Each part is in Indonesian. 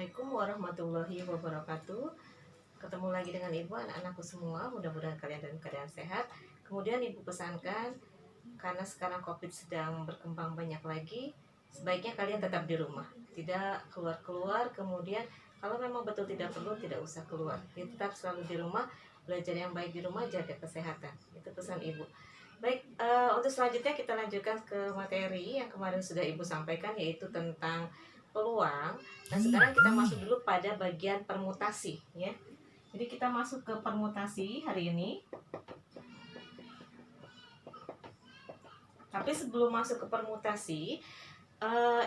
Assalamualaikum warahmatullahi wabarakatuh. Ketemu lagi dengan Ibu, anak-anakku semua. Mudah-mudahan kalian dalam keadaan sehat. Kemudian Ibu pesankan, karena sekarang COVID sedang berkembang banyak lagi, sebaiknya kalian tetap di rumah, tidak keluar-keluar. Kemudian kalau memang betul tidak perlu, tidak usah keluar. Jadi tetap selalu di rumah, belajar yang baik di rumah, jaga kesehatan. Itu pesan Ibu. Baik, untuk selanjutnya kita lanjutkan ke materi yang kemarin sudah Ibu sampaikan, yaitu tentang peluang. Nah, sekarang kita masuk dulu pada bagian permutasi, ya. Jadi kita masuk ke permutasi hari ini. Tapi sebelum masuk ke permutasi,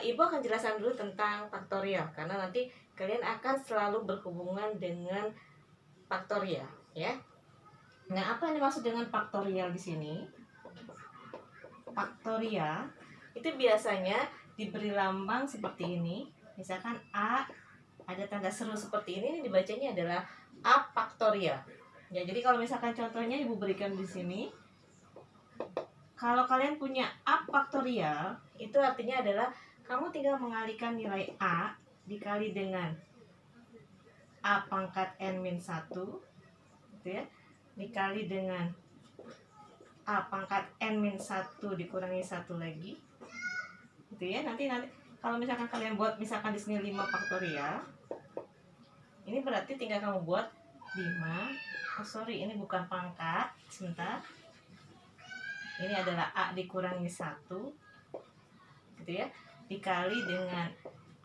Ibu akan jelaskan dulu tentang faktorial, karena nanti kalian akan selalu berhubungan dengan faktorial, ya. Nah, apa yang dimaksud dengan faktorial di sini? Faktorial itu biasanya diberi lambang seperti ini. Misalkan A ada tanda seru seperti ini dibacanya adalah A faktorial. Ya, jadi kalau misalkan contohnya Ibu berikan di sini. Kalau kalian punya A faktorial, itu artinya adalah kamu tinggal mengalihkan nilai A dikali dengan A pangkat N-1, gitu ya, dikali dengan A pangkat N-1 dikurangi 1 lagi, gitu ya. Nanti kalau misalkan kalian buat misalkan di sini 5 faktorial, ini berarti tinggal kamu buat 5. Ini bukan pangkat, sebentar. Ini adalah A dikurangi 1, gitu ya, dikali dengan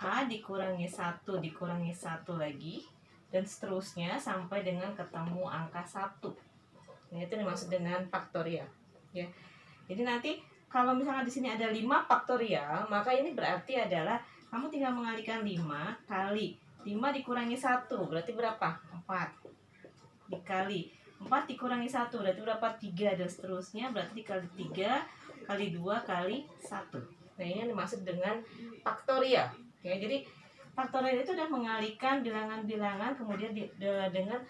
A dikurangi 1 dikurangi 1 lagi, dan seterusnya sampai dengan ketemu angka 1. Nah, itu dimaksud dengan faktorial, ya. Jadi nanti kalau misalnya di sini ada 5 faktorial, maka ini berarti adalah kamu tinggal mengalihkan 5 kali 5 dikurangi 1, berarti berapa? 4. Dikali 4 dikurangi 1, berarti berapa? 3, dan seterusnya, berarti dikali 3 kali 2 kali 1. Nah, ini yang dimaksud dengan faktorial, ya. Jadi faktorial itu adalah mengalihkan bilangan-bilangan kemudian dengan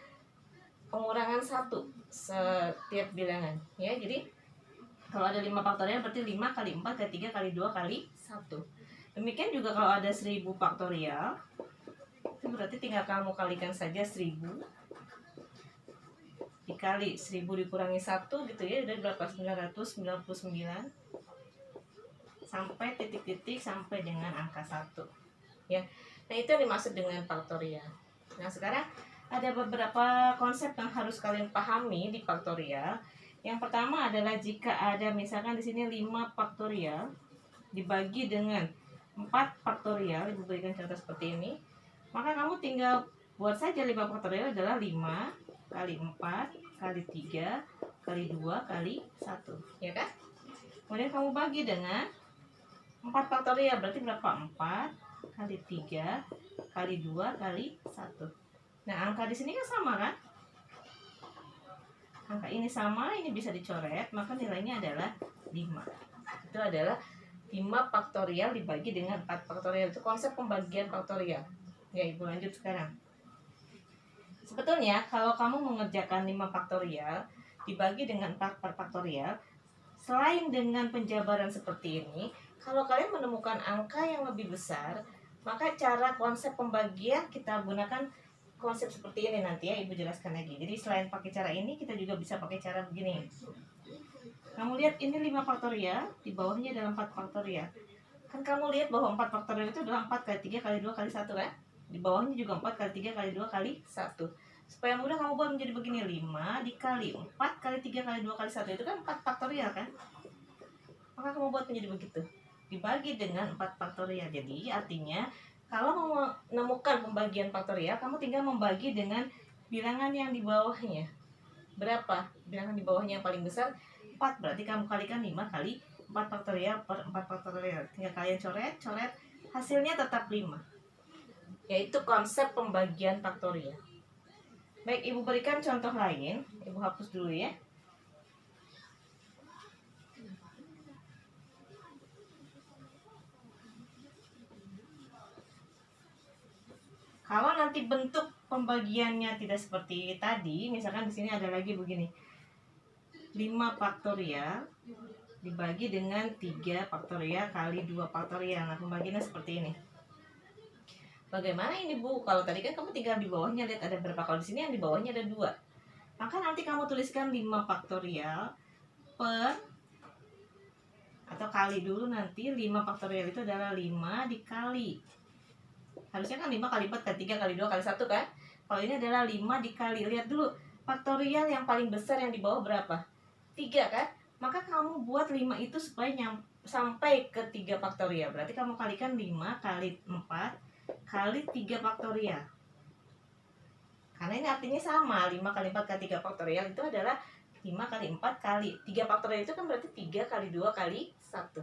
pengurangan 1 setiap bilangan, ya. Jadi kalau ada 5 faktorial berarti 5 kali 4 kali 3 kali 2 kali 1. Demikian juga kalau ada 1000 faktorial, itu berarti tinggal kamu kalikan saja 1000 dikali 1000 dikurangi 1, gitu ya, dari berapa? 999 sampai titik-titik sampai dengan angka 1, ya. Nah, itu yang dimaksud dengan faktorial. Nah, sekarang ada beberapa konsep yang harus kalian pahami di faktorial. Yang pertama adalah jika ada misalkan di sini 5 faktorial dibagi dengan 4 faktorial, Ibu berikan contoh seperti ini, maka kamu tinggal buat saja 5 faktorial adalah 5 kali 4 kali 3 kali 2 kali 1, ya kan? Kemudian kamu bagi dengan 4 faktorial, berarti berapa? 4 kali 3 kali 2 kali 1. Nah, angka di sini kan sama, kan? Angka ini sama, ini bisa dicoret, maka nilainya adalah 5. Itu adalah 5 faktorial dibagi dengan 4 faktorial. Itu konsep pembagian faktorial. Ya, Ibu lanjut sekarang. Sebetulnya kalau kamu mengerjakan 5 faktorial dibagi dengan 4 faktorial, selain dengan penjabaran seperti ini, kalau kalian menemukan angka yang lebih besar, maka cara konsep pembagian kita gunakan konsep seperti ini nanti, ya. Ibu jelaskan lagi. Jadi selain pakai cara ini, kita juga bisa pakai cara begini. Kamu lihat ini 5 faktorial, di bawahnya adalah 4 faktorial. Kan kamu lihat bahwa 4 faktorial itu adalah 4 kali 3 kali 2 kali 1, kan? Di bawahnya juga 4 kali 3 kali 2 kali 1. Supaya mudah kamu buat menjadi begini, 5 dikali 4 kali 3 kali 2 kali 1, itu kan 4 faktorial, kan? Maka kamu buat menjadi begitu, dibagi dengan 4 faktorial. Jadi artinya kalau mau menemukan pembagian faktorial, kamu tinggal membagi dengan bilangan yang di bawahnya. Berapa? Bilangan di bawahnya yang paling besar 4, berarti kamu kalikan 5 kali 4 faktorial per 4 faktorial. Tinggal kalian coret, hasilnya tetap 5. Yaitu konsep pembagian faktorial. Baik, Ibu berikan contoh lain. Ibu hapus dulu, ya. Kalau nanti bentuk pembagiannya tidak seperti tadi, misalkan di sini ada lagi begini. 5 faktorial dibagi dengan 3 faktorial kali 2 faktorial. Nah, pembagiannya seperti ini. Bagaimana ini Bu? Kalau tadi kan kamu tinggal di bawahnya, lihat ada berapa. Kalau di sini yang di bawahnya ada 2. Maka nanti kamu tuliskan 5 faktorial per, atau kali dulu nanti. 5 faktorial itu adalah 5 dikali. Harusnya kan 5 kali 4 kali 3 kali 2 kali 1 kan? Kalau ini adalah 5 dikali. Lihat dulu, faktorial yang paling besar yang di bawah berapa? 3 kan? Maka kamu buat 5 itu supaya sampai ke 3 faktorial. Berarti kamu kalikan 5 kali 4 kali 3 faktorial. Karena ini artinya sama, 5 kali 4 kali 3 faktorial itu adalah 5 kali 4 kali 3 faktorial, itu kan berarti 3 kali 2 kali 1.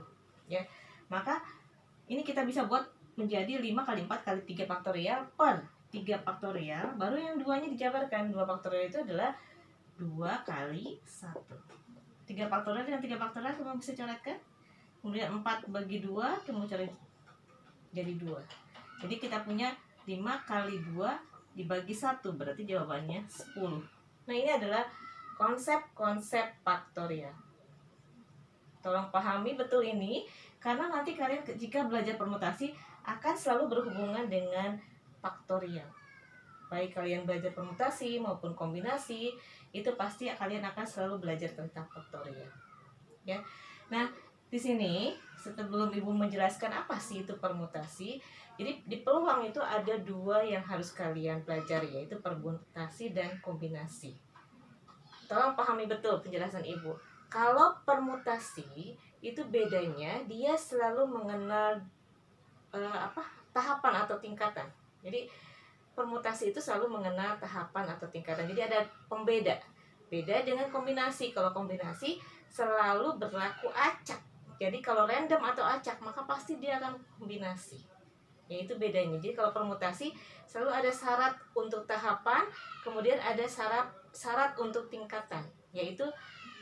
Ya. Maka ini kita bisa buat menjadi 5 kali 4 kali 3 faktorial per 3 faktorial. Baru yang duanya dijabarkan. 2 faktorial itu adalah 2 kali 1. 3 faktorial dengan 3 faktorial kamu bisa coretkan. Kemudian 4 bagi 2, kamu coret jadi 2. Jadi kita punya 5 kali 2 dibagi 1, berarti jawabannya 10. Nah, ini adalah konsep-konsep faktorial. Tolong pahami betul ini, karena nanti kalian jika belajar permutasi akan selalu berhubungan dengan faktorial. Baik kalian belajar permutasi maupun kombinasi, itu pasti kalian akan selalu belajar tentang faktorial. Ya. Nah, di sini sebelum Ibu menjelaskan apa sih itu permutasi, jadi di peluang itu ada 2 yang harus kalian pelajari, yaitu permutasi dan kombinasi. Tolong pahami betul penjelasan Ibu. Kalau permutasi itu bedanya dia selalu mengenal tahapan atau tingkatan. Jadi permutasi itu selalu mengenal tahapan atau tingkatan. Jadi ada pembeda. Beda dengan kombinasi. Kalau kombinasi selalu berlaku acak. Jadi kalau random atau acak, maka pasti dia akan kombinasi. Yaitu bedanya. Jadi kalau permutasi selalu ada syarat untuk tahapan, kemudian ada syarat untuk tingkatan, yaitu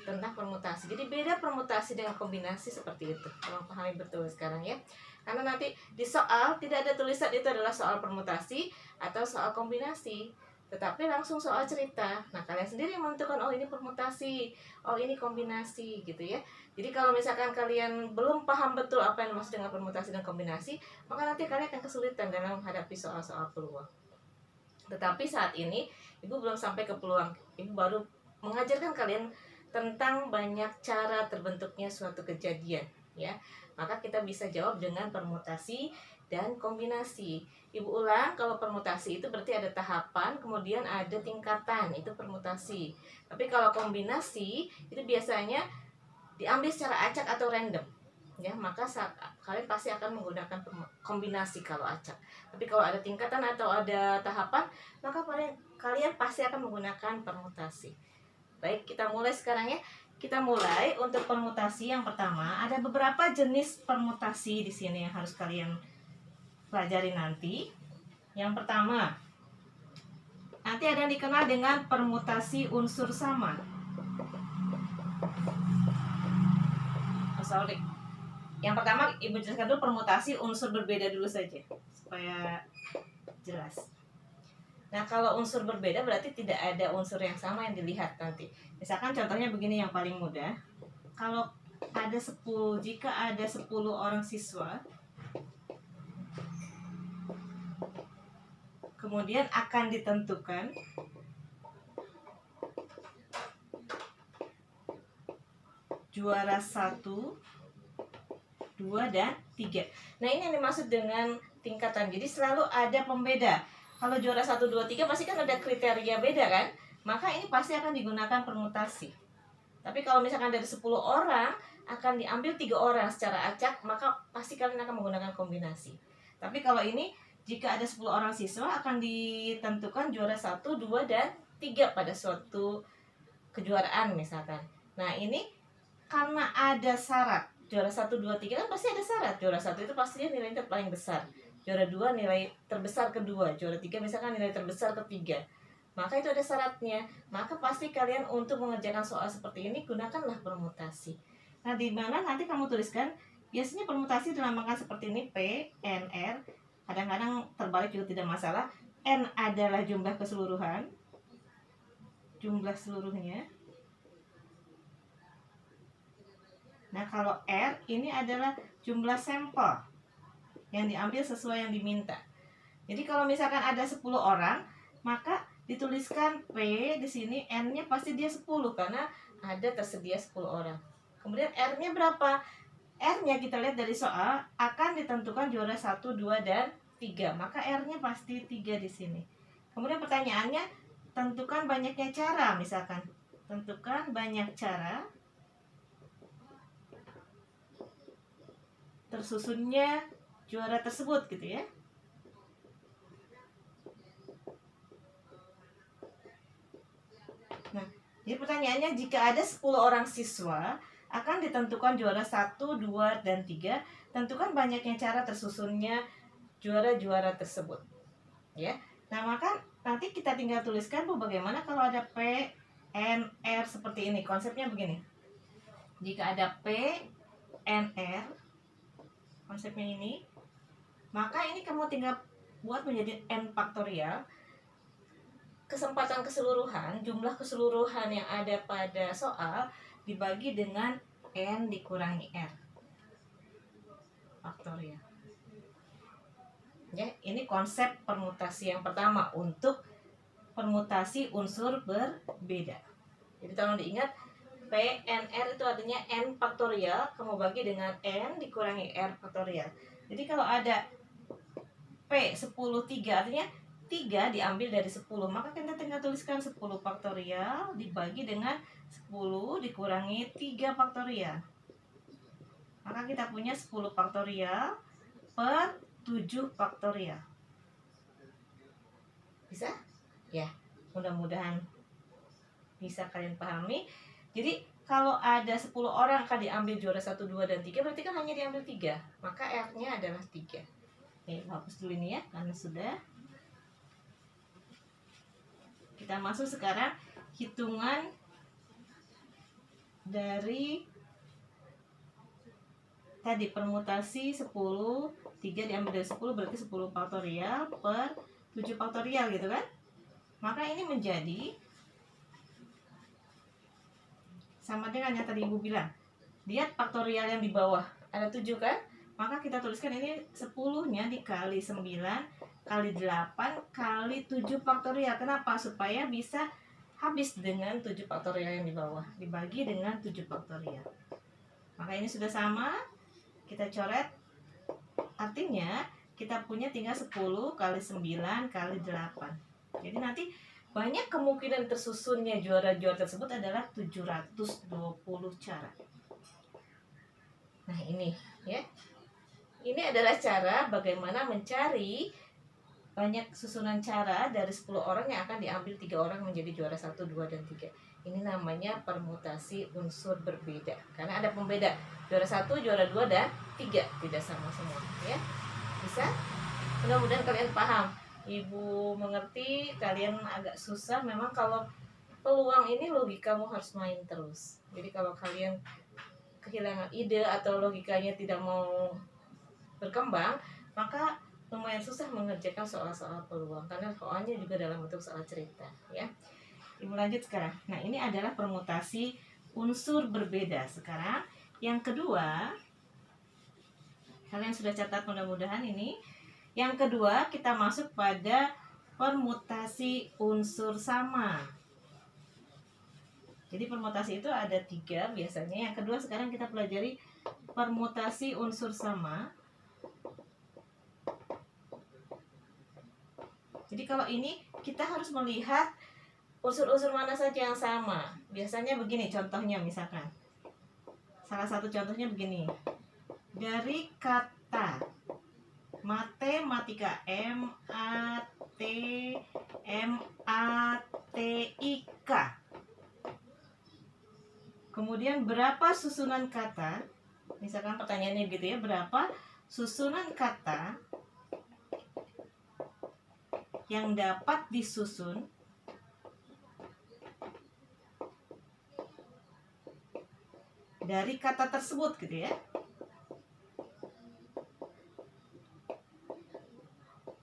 tentang permutasi. Jadi beda permutasi dengan kombinasi seperti itu. Tolong pahami betul sekarang ya. Karena nanti di soal tidak ada tulisan itu adalah soal permutasi atau soal kombinasi, tetapi langsung soal cerita. Nah, kalian sendiri yang menentukan, oh ini permutasi, oh ini kombinasi gitu ya. Jadi kalau misalkan kalian belum paham betul apa yang dimaksud dengan permutasi dan kombinasi, maka nanti kalian akan kesulitan dalam menghadapi soal-soal peluang. Tetapi saat ini Ibu belum sampai ke peluang. Ibu baru mengajarkan kalian tentang banyak cara terbentuknya suatu kejadian, ya. Maka kita bisa jawab dengan permutasi dan kombinasi. Ibu ulang, kalau permutasi itu berarti ada tahapan, kemudian ada tingkatan, itu permutasi. Tapi kalau kombinasi itu biasanya diambil secara acak atau random, ya. Maka kalian pasti akan menggunakan kombinasi kalau acak. Tapi kalau ada tingkatan atau ada tahapan, maka kalian pasti akan menggunakan permutasi. Baik, kita mulai sekarang ya. Kita mulai untuk permutasi yang pertama. Ada beberapa jenis permutasi di sini yang harus kalian pelajari nanti. Yang pertama, nanti ada yang dikenal dengan permutasi unsur sama. Sorry. Yang pertama, Ibu jelaskan dulu permutasi unsur berbeda dulu saja, supaya jelas. Nah, kalau unsur berbeda berarti tidak ada unsur yang sama yang dilihat nanti. Misalkan contohnya begini yang paling mudah. Kalau ada 10, jika ada 10 orang siswa, kemudian akan ditentukan juara 1, 2, dan 3. Nah, ini yang dimaksud dengan tingkatan. Jadi selalu ada pembeda. Kalau juara 1, 2, 3 pasti kan ada kriteria beda kan? Maka ini pasti akan digunakan permutasi. Tapi kalau misalkan dari 10 orang akan diambil 3 orang secara acak, maka pasti kalian akan menggunakan kombinasi. Tapi kalau ini jika ada 10 orang siswa akan ditentukan juara 1, 2, dan 3 pada suatu kejuaraan misalkan. Nah, ini karena ada syarat. Juara 1, 2, 3 kan pasti ada syarat. Juara 1 itu pastinya nilainya paling besar. Juara 2 nilai terbesar kedua. Juara 3 misalkan nilai terbesar ketiga. Maka itu ada syaratnya. Maka pasti kalian untuk mengerjakan soal seperti ini gunakanlah permutasi. Nah, di mana nanti kamu tuliskan, biasanya permutasi dilambangkan seperti ini, P, N, R. Kadang-kadang terbalik juga tidak masalah. N adalah jumlah keseluruhan. Jumlah seluruhnya. Nah, kalau R ini adalah jumlah sampel yang diambil sesuai yang diminta. Jadi kalau misalkan ada 10 orang, maka dituliskan P di sini, N-nya pasti dia 10 karena ada tersedia 10 orang. Kemudian R-nya berapa? R-nya kita lihat dari soal akan ditentukan juara 1, 2, dan 3. Maka R-nya pasti 3 di sini. Kemudian pertanyaannya, tentukan banyaknya cara misalkan. Tentukan banyak cara tersusunnya juara tersebut gitu ya. Nah, jadi pertanyaannya, jika ada 10 orang siswa akan ditentukan juara 1, 2, dan 3. Tentukan banyaknya cara tersusunnya juara-juara tersebut. Ya. Nah, maka nanti kita tinggal tuliskan Bu, bagaimana kalau ada P, N, R seperti ini. Konsepnya begini. Jika ada P, N, R, konsepnya ini, maka ini kamu tinggal buat menjadi N faktorial. Kesempatan keseluruhan, jumlah keseluruhan yang ada pada soal dibagi dengan N dikurangi R faktorial. Ya, ini konsep permutasi yang pertama untuk permutasi unsur berbeda. Jadi tolong diingat, P, N, R itu artinya N faktorial kamu bagi dengan N dikurangi R faktorial. Jadi kalau ada P 10, 3 artinya 3 diambil dari 10, maka kita tinggal tuliskan 10 faktorial dibagi dengan 10 dikurangi 3 faktorial. Maka kita punya 10 faktorial per 7 faktorial. Bisa? Ya, mudah-mudahan bisa kalian pahami. Jadi kalau ada 10 orang akan diambil juara 1, 2, dan 3, berarti kan hanya diambil 3. Maka R-nya adalah 3. Oke, hapus dulu ini ya, karena sudah. Kita masuk sekarang hitungan dari tadi permutasi 10, 3 diambil dari 10 berarti 10 faktorial per 7 faktorial gitu kan. Maka ini menjadi sama dengan yang tadi Ibu bilang. Lihat faktorial yang di bawah, ada 7 kan? Maka kita tuliskan ini 10-nya dikali 9 kali 8 kali 7 faktorial. Kenapa? Supaya bisa habis dengan 7 faktorial yang di bawah, dibagi dengan 7 faktorial. Maka ini sudah sama, kita coret. Artinya kita punya tinggal 10 kali 9 kali 8. Jadi nanti banyak kemungkinan tersusunnya juara-juara tersebut adalah 720 cara. Nah ini ya, ini adalah cara bagaimana mencari banyak susunan cara dari 10 orang yang akan diambil 3 orang menjadi juara 1, 2, dan 3. Ini namanya permutasi unsur berbeda. Karena ada pembeda, juara 1, juara 2, dan 3 tidak sama semua ya. Bisa? Mudah-mudahan kalian paham. Ibu mengerti, kalian agak susah. Memang kalau peluang ini logikamu harus main terus. Jadi kalau kalian kehilangan ide atau logikanya tidak mau berkembang, maka lumayan susah mengerjakan soal-soal peluang karena soalnya juga dalam bentuk soal cerita ya. Ibu lanjut sekarang. Nah, ini adalah permutasi unsur berbeda. Sekarang yang kedua, kalian sudah catat mudah-mudahan ini. Yang kedua, kita masuk pada permutasi unsur sama. Jadi permutasi itu ada 3 biasanya. Yang kedua sekarang kita pelajari permutasi unsur sama. Jadi kalau ini kita harus melihat unsur-unsur mana saja yang sama. Biasanya begini contohnya, misalkan salah satu contohnya begini. Dari kata matematika, M-A-T-M-A-T-I-K. Kemudian berapa susunan kata? Misalkan pertanyaannya gitu ya, berapa susunan kata yang dapat disusun dari kata tersebut gitu ya.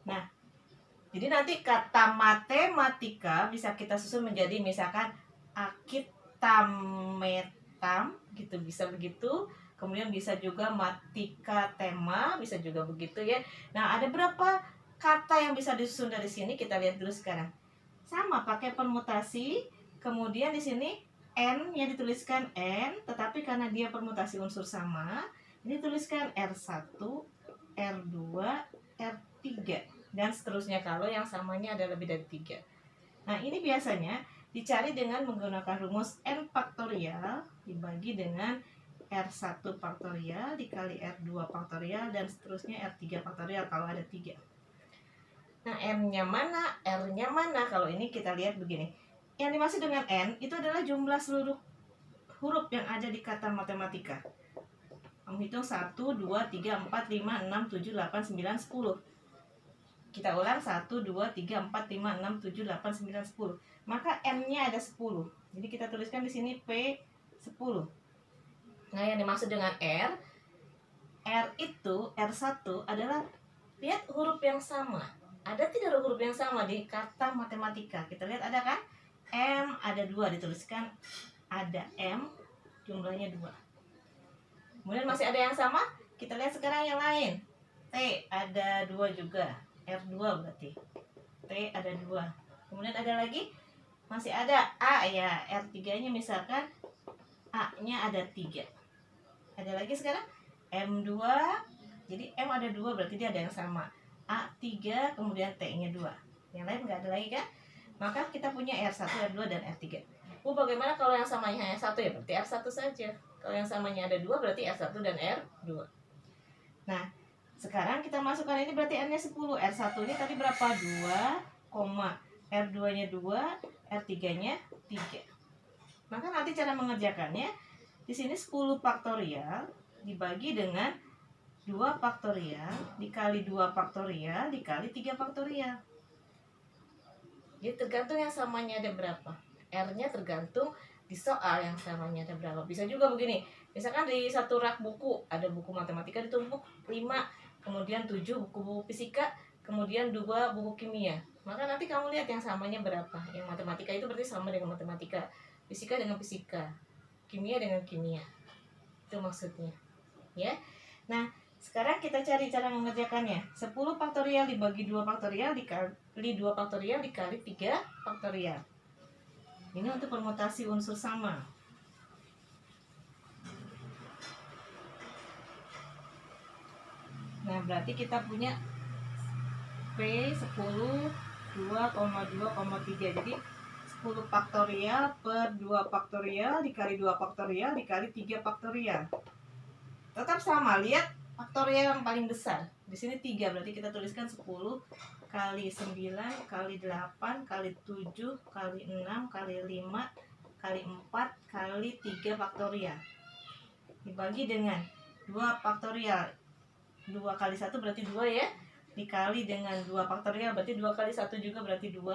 Nah, jadi nanti kata matematika bisa kita susun menjadi misalkan akit tametam gitu, bisa begitu. Kemudian bisa juga matika tema, bisa juga begitu ya. Nah, ada berapa kata yang bisa disusun dari sini kita lihat dulu sekarang. Sama, pakai permutasi. Kemudian di sini n-nya dituliskan n, tetapi karena dia permutasi unsur sama, ini tuliskan R1, R2, R3, dan seterusnya kalau yang samanya ada lebih dari 3. Nah, ini biasanya dicari dengan menggunakan rumus n faktorial dibagi dengan R1 faktorial dikali R2 faktorial dan seterusnya R3 faktorial kalau ada 3. Nah, n-nya mana, r-nya mana? Kalau ini kita lihat begini. Yang dimaksud dengan n itu adalah jumlah seluruh huruf yang ada di kata matematika. Menghitung 1, 2, 3, 4, 5, 6, 7, 8, 9, 10. Kita ulang 1, 2, 3, 4, 5, 6, 7, 8, 9, 10. Maka n-nya ada 10. Jadi kita tuliskan di sini P10. Nah, yang dimaksud dengan R itu R1 adalah, lihat huruf yang sama. Ada tidak huruf yang sama di kata matematika? Kita lihat ada kan? M ada 2 dituliskan, ada M jumlahnya 2. Kemudian masih ada yang sama, kita lihat sekarang yang lain. T ada 2 juga, R2 berarti. T ada 2. Kemudian ada lagi, masih ada A ya, R3-nya misalkan A-nya ada 3. Ada lagi sekarang M2, jadi M ada 2 berarti dia ada yang sama. A3 kemudian T-nya 2. Yang lain nggak ada lagi kan? Maka kita punya R1, R2, dan R3. Bagaimana kalau yang samanya hanya 1 ya? Berarti R1 saja. Kalau yang samanya ada 2 berarti R1 dan R2. Nah, sekarang kita masukkan ini berarti N-nya 10. R1 ini tadi berapa? 2, R2-nya 2, R3-nya 3. Maka nanti cara mengerjakannya, di sini 10 faktorial dibagi dengan 2 faktorial dikali 2 faktorial dikali 3 faktorial. Jadi tergantung yang samanya ada berapa. R-nya tergantung di soal yang samanya ada berapa. Bisa juga begini, misalkan di satu rak buku, ada buku matematika ditumpuk 5, kemudian 7 buku fisika, kemudian 2 buku kimia. Maka nanti kamu lihat yang samanya berapa. Yang matematika itu berarti sama dengan matematika, fisika dengan fisika, kimia dengan kimia. Itu maksudnya. Ya. Nah, sekarang kita cari cara mengerjakannya. 10 faktorial dibagi 2 faktorial dikali 2 faktorial dikali 3 faktorial. Ini untuk permutasi unsur sama. Nah, berarti kita punya P10 2,2,3. Jadi 10 faktorial per 2 faktorial dikali 2 faktorial dikali 3 faktorial. Tetap sama, lihat faktorial yang paling besar. Di sini 3, berarti kita tuliskan 10 kali 9 kali 8 kali 7 kali 6 kali 5 kali 4 kali 3 faktorial. Dibagi dengan 2 faktorial. 2 kali 1 berarti 2 ya. Dikali dengan 2 faktorial berarti 2 kali 1 juga berarti 2.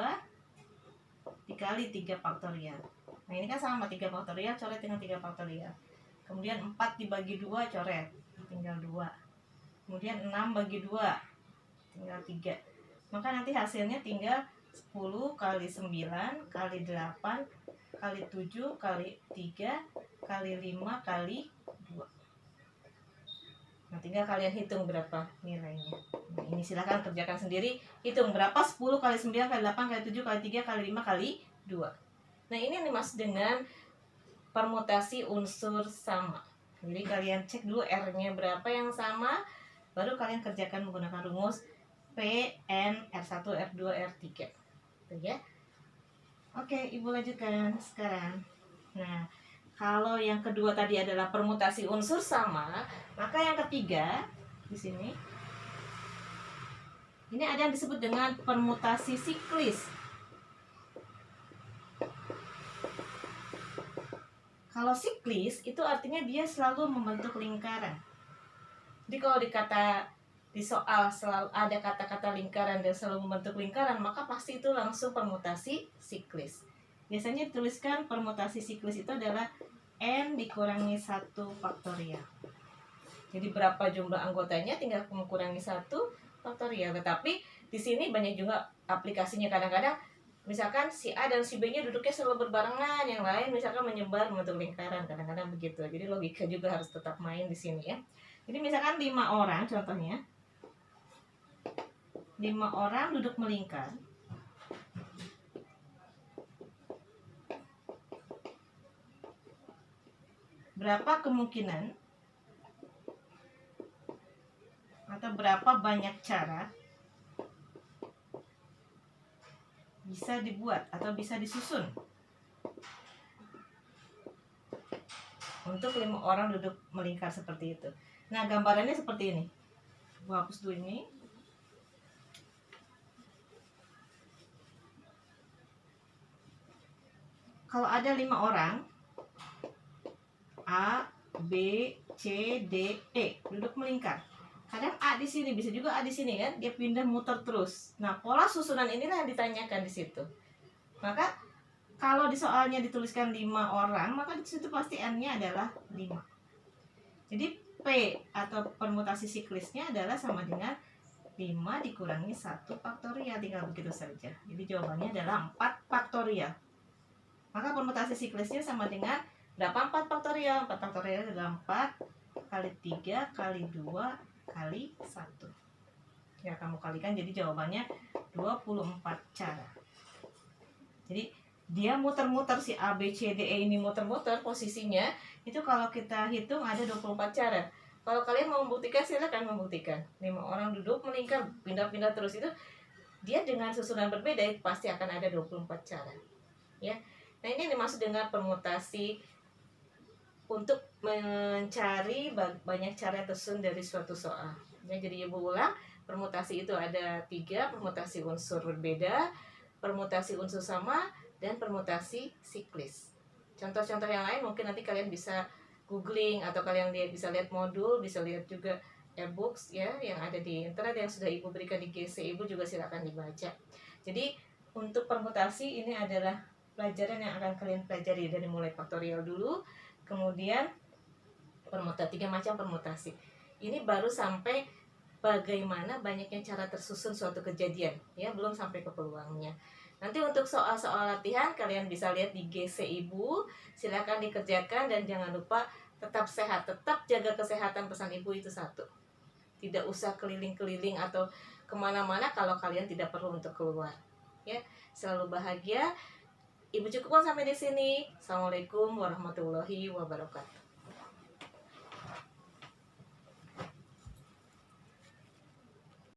Dikali 3 faktorial. Nah, ini kan sama, 3 faktorial coret dengan 3 faktorial. Kemudian 4 dibagi 2 coret, tinggal 2. Kemudian 6 bagi 2, tinggal 3. Maka nanti hasilnya tinggal 10 kali 9 kali 8 kali 7 kali 3 kali 5 kali 2. Nah, tinggal kalian hitung berapa nilainya. Nah, ini silahkan kerjakan sendiri. Hitung berapa 10 kali 9 kali 8 kali 7 kali 3 kali 5 kali 2. Nah, ini yang dimaksud dengan permutasi unsur sama. Jadi kalian cek dulu R-nya berapa yang sama, baru kalian kerjakan menggunakan rumus P, N, R1, R2, R3. Gitu ya. Oke, Ibu lanjutkan sekarang. Nah, kalau yang kedua tadi adalah permutasi unsur sama, maka yang ketiga di sini ini ada yang disebut dengan permutasi siklis. Kalau siklis itu artinya dia selalu membentuk lingkaran. Jadi kalau di soal selalu ada kata-kata lingkaran dan selalu membentuk lingkaran, maka pasti itu langsung permutasi siklis. Biasanya dituliskan permutasi siklis itu adalah N dikurangi 1 faktorial. Jadi berapa jumlah anggotanya tinggal mengurangi 1 faktorial. Tetapi di sini banyak juga aplikasinya. Kadang-kadang misalkan si A dan si B-nya duduknya selalu berbarengan, yang lain misalkan menyebar membentuk lingkaran, kadang-kadang begitu. Jadi logika juga harus tetap main di sini ya. Jadi misalkan 5 orang contohnya. 5 orang duduk melingkar, berapa kemungkinan atau berapa banyak cara bisa dibuat atau bisa disusun untuk 5 orang duduk melingkar seperti itu. Nah, gambarannya seperti ini. Gua hapus dulu ini. Kalau ada 5 orang, A, B, C, D, E duduk melingkar. Kadang A di sini, bisa juga A di sini kan, dia pindah muter terus. Nah, pola susunan inilah yang ditanyakan di situ. Maka kalau di soalnya dituliskan 5 orang, maka di situ pasti N-nya adalah 5. Jadi P atau permutasi siklisnya adalah sama dengan 5 dikurangi 1 faktorial, tinggal begitu saja. Jadi jawabannya adalah 4 faktorial. Maka permutasi siklisnya sama dengan berapa 4 faktorial? 4 faktorial adalah 4 kali 3 kali 2 kali 1. Ya, kamu kalikan, jadi jawabannya 24 cara. Jadi dia muter-muter, si A, B, C, D, E ini muter-muter posisinya. Itu kalau kita hitung ada 24 cara. Kalau kalian mau membuktikan, silakan membuktikan. 5 orang duduk melingkar, pindah-pindah terus, itu dia dengan susunan berbeda, pasti akan ada 24 cara. Ya. Nah, ini yang dimaksud dengan permutasi untuk mencari banyak cara tersusun dari suatu soal. Ya, jadi ibu ulang, permutasi itu ada 3, permutasi unsur berbeda, permutasi unsur sama, dan permutasi siklis. Contoh-contoh yang lain mungkin nanti kalian bisa googling, atau kalian bisa lihat modul, bisa lihat juga e-books ya yang ada di internet yang sudah ibu berikan di GC, ibu juga silakan dibaca. Jadi untuk permutasi ini adalah pelajaran yang akan kalian pelajari dari mulai faktorial dulu, kemudian permutasi, 3 macam permutasi. Ini baru sampai bagaimana banyaknya cara tersusun suatu kejadian, ya, belum sampai ke peluangnya. Nanti untuk soal-soal latihan kalian bisa lihat di GC ibu, silakan dikerjakan, dan jangan lupa tetap sehat, tetap jaga kesehatan, pesan ibu itu satu. Tidak usah keliling-keliling atau kemana-mana kalau kalian tidak perlu untuk keluar. Ya, selalu bahagia. Ibu cukupkan sampai di sini. Assalamualaikum warahmatullahi wabarakatuh.